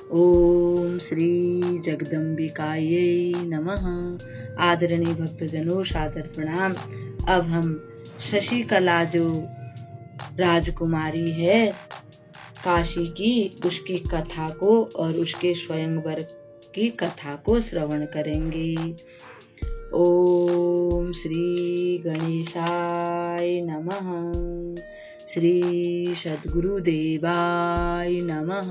ओम श्री जगदम्बिकायै नमः। आदरणीय भक्तजनों, सादर प्रणाम। अब हम शशिकला जो राजकुमारी है काशी की, उसकी कथा को और उसके स्वयंवर की कथा को श्रवण करेंगे। ओम श्री गणेशाय नमः। श्री सद्गुरुदेवाय नमः।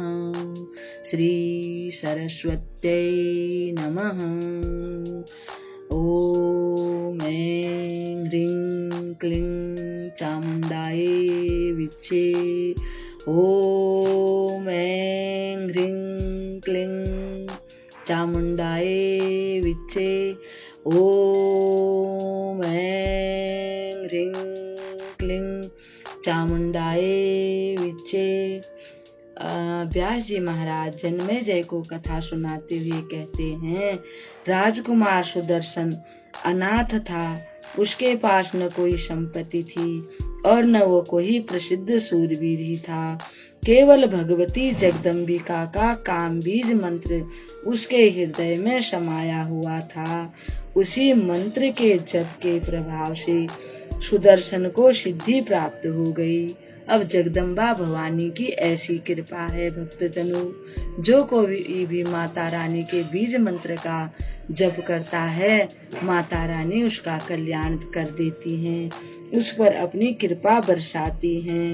श्री सरस्वत्यै नमः। ओम ऐं ह्रीं क्लीं चामुण्डायै विच्चे। ओम ऐं ह्रीं क्लीं चामुण्डायै विच्चे। ओम ऐं ह्रीं क्लीं चामुण्डायै विच्चे। व्यास जी महाराज जन्मेजय को कथा सुनाते हुए कहते हैं, राजकुमार सुदर्शन अनाथ था। उसके पास न कोई संपत्ति थी और न वो कोई प्रसिद्ध सूरवीर ही था। केवल भगवती जगदम्बिका का कामबीज मंत्र उसके हृदय में समाया हुआ था। उसी मंत्र के जप के प्रभाव से सुदर्शन को सिद्धि प्राप्त हो गई। अब जगदम्बा भवानी की ऐसी कृपा है भक्तजनों, जो कोई भी माता रानी के बीज मंत्र का जप करता है, माता रानी उसका कल्याण कर देती हैं, उस पर अपनी कृपा बरसाती हैं।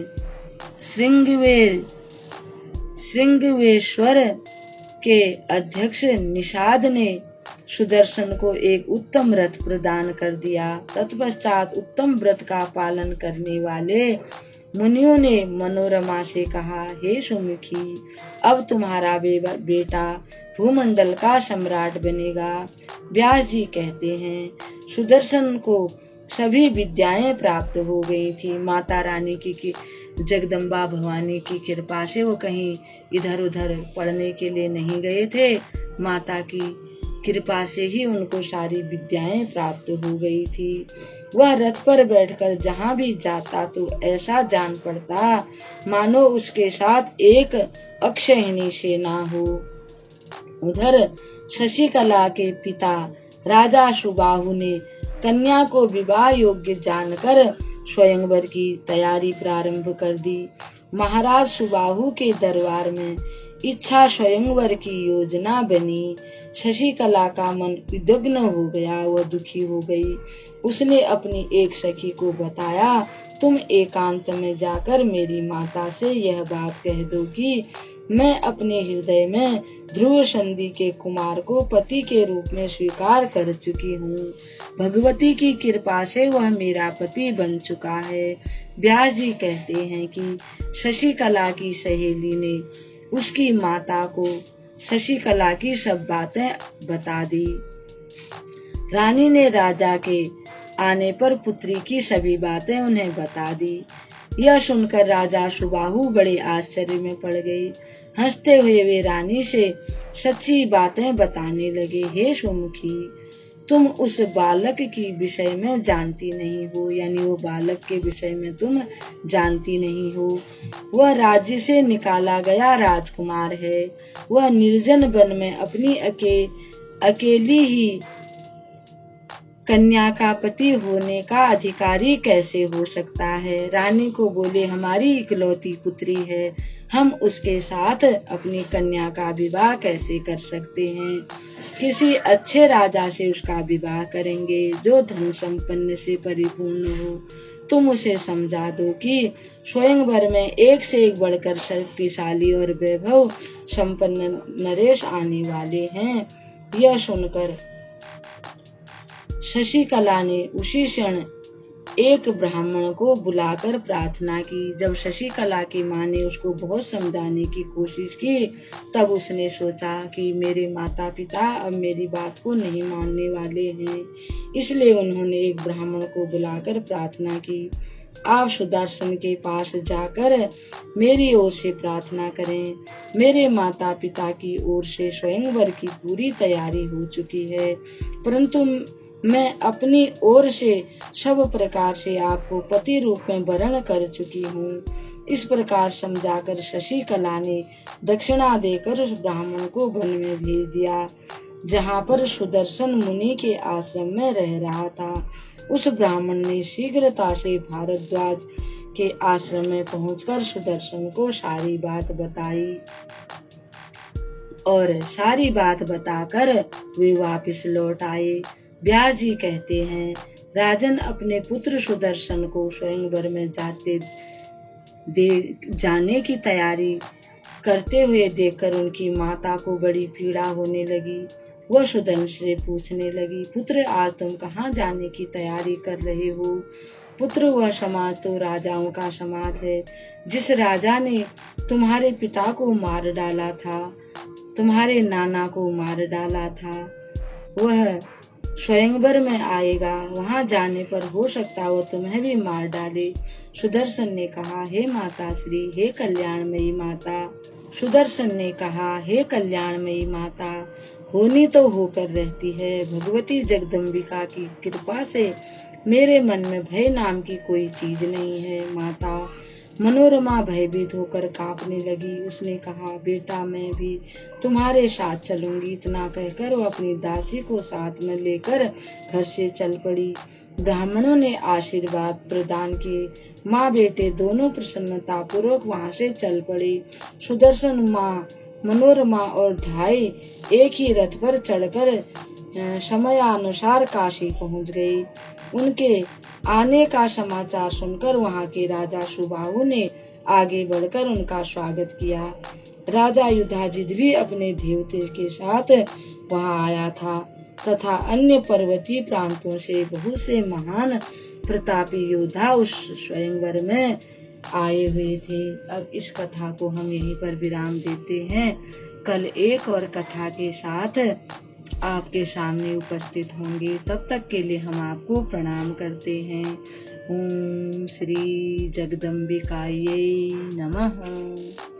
श्रृंगवेश्वर के अध्यक्ष निषाद ने सुदर्शन को एक उत्तम रथ प्रदान कर दिया। तत्पश्चात उत्तम व्रत का पालन करने वाले मुनियों ने मनोरमा से कहा, हे सुमुखी, अब तुम्हारा बेटा भूमंडल का सम्राट बनेगा। व्यास जी कहते हैं, सुदर्शन को सभी विद्याएं प्राप्त हो गई थी। माता रानी की जगदम्बा भवानी की कृपा से वो कहीं इधर उधर पढ़ने के लिए नहीं गए थे। माता की कृपा से ही उनको सारी विद्याएं प्राप्त हो गई थी। वह रथ पर बैठकर जहाँ भी जाता तो ऐसा जान पड़ता मानो उसके साथ एक अक्षयहिणी सेना हो। उधर शशिकला के पिता राजा सुबाहु ने कन्या को विवाह योग्य जानकर स्वयंवर की तैयारी प्रारंभ कर दी। महाराज सुबाहु के दरबार में इच्छा स्वयंवर की योजना बनी। शशिकला का मन विदग्न हो गया, वह दुखी हो गई। उसने अपनी एक सखी को बताया, तुम एकांत में जाकर मेरी माता से यह बात कह दो कि मैं अपने हृदय में ध्रुव संधि के कुमार को पति के रूप में स्वीकार कर चुकी हूँ। भगवती की कृपा से वह मेरा पति बन चुका है। व्यास जी कहते हैं कि शशिकला की सहेली ने उसकी माता को शशिकला की सब बातें बता दी। रानी ने राजा के आने पर पुत्री की सभी बातें उन्हें बता दी। यह सुनकर राजा सुबाहु बड़े आश्चर्य में पड़ गए। हंसते हुए वे रानी से सच्ची बातें बताने लगे। हे सुमुखी, तुम उस बालक की विषय में जानती नहीं हो, यानी वो बालक के विषय में तुम जानती नहीं हो। वह राज्य से निकाला गया राजकुमार है। वह निर्जन वन में अपनी अकेली ही कन्या का पति होने का अधिकारी कैसे हो सकता है। रानी को बोले, हमारी इकलौती पुत्री है, हम उसके साथ अपनी कन्या का विवाह कैसे कर सकते हैं। किसी अच्छे राजा से उसका विवाह करेंगे जो धन संपन्न से परिपूर्ण हो। तुम उसे समझा दो कि स्वयंवर में एक से एक बढ़कर शक्तिशाली और वैभव संपन्न नरेश आने वाले हैं। यह सुनकर शशिकला ने उसी क्षण एक ब्राह्मण को बुलाकर प्रार्थना की। जब शशिकला की माँ ने उसको बहुत समझाने की कोशिश की, तब उसने सोचा कि मेरे माता पिता अब मेरी बात को नहीं मानने वाले हैं, इसलिए उन्होंने एक ब्राह्मण को बुलाकर प्रार्थना की, आप सुदर्शन के पास जाकर मेरी ओर से प्रार्थना करें। मेरे माता पिता की ओर से स्वयंवर की पूरी तैयारी हो चुकी है, परंतु मैं अपनी ओर से सब प्रकार से आपको पति रूप में वरण कर चुकी हूँ। इस प्रकार समझाकर शशिकला ने दक्षिणा देकर उस ब्राह्मण को वन में भेज दिया, जहाँ पर सुदर्शन मुनि के आश्रम में रह रहा था। उस ब्राह्मण ने शीघ्रता से भारद्वाज के आश्रम में पहुंचकर सुदर्शन को सारी बात बताई और सारी बात बताकर वे वापस लौट आए। व्यास जी कहते हैं, राजन अपने पुत्र सुदर्शन को स्वयंवर में जाने की तैयारी करते हुए देखकर उनकी माता को बड़ी पीड़ा होने लगी। वह सुदर्शन से पूछने लगी, पुत्र आज तुम कहाँ जाने की तैयारी कर रहे हो? पुत्र वह समाज तो राजाओं का समाज है, जिस राजा ने तुम्हारे पिता को मार डाला था, तुम्हारे नाना को मार डाला था, वह स्वयंवर में आएगा। वहां जाने पर हो सकता वह तुम्हें भी मार डाले। सुदर्शन ने कहा, हे माता श्री, हे कल्याणमयी माता। सुदर्शन ने कहा, हे कल्याणमयी माता, होनी तो होकर रहती है। भगवती जगदम्बिका की कृपा से मेरे मन में भय नाम की कोई चीज नहीं है। माता मनोरमा भयभीत होकर कांपने लगी। उसने कहा, बेटा मैं भी तुम्हारे साथ चलूंगी। इतना कहकर वो अपनी दासी को साथ में लेकर घर से चल पड़ी। ब्राह्मणों ने आशीर्वाद प्रदान किए। माँ बेटे दोनों प्रसन्नता पूर्वक वहां से चल पड़े। सुदर्शन, माँ मनोरमा और धाई एक ही रथ पर चढ़कर समयानुसार काशी पहुंच गए। उनके आने का समाचार सुनकर वहां के राजा सुबाहु ने आगे बढ़कर उनका स्वागत किया। राजा युधाजित भी अपने देवते के साथ वहां आया था तथा अन्य पर्वतीय प्रांतों से बहुत से महान प्रतापी योद्धा उस स्वयंवर में आए हुए थे। अब इस कथा को हम यहीं पर विराम देते हैं। कल एक और कथा के साथ आपके सामने उपस्थित होंगे। तब तक के लिए हम आपको प्रणाम करते हैं। ओम श्री जगदम्बिकायै नमः।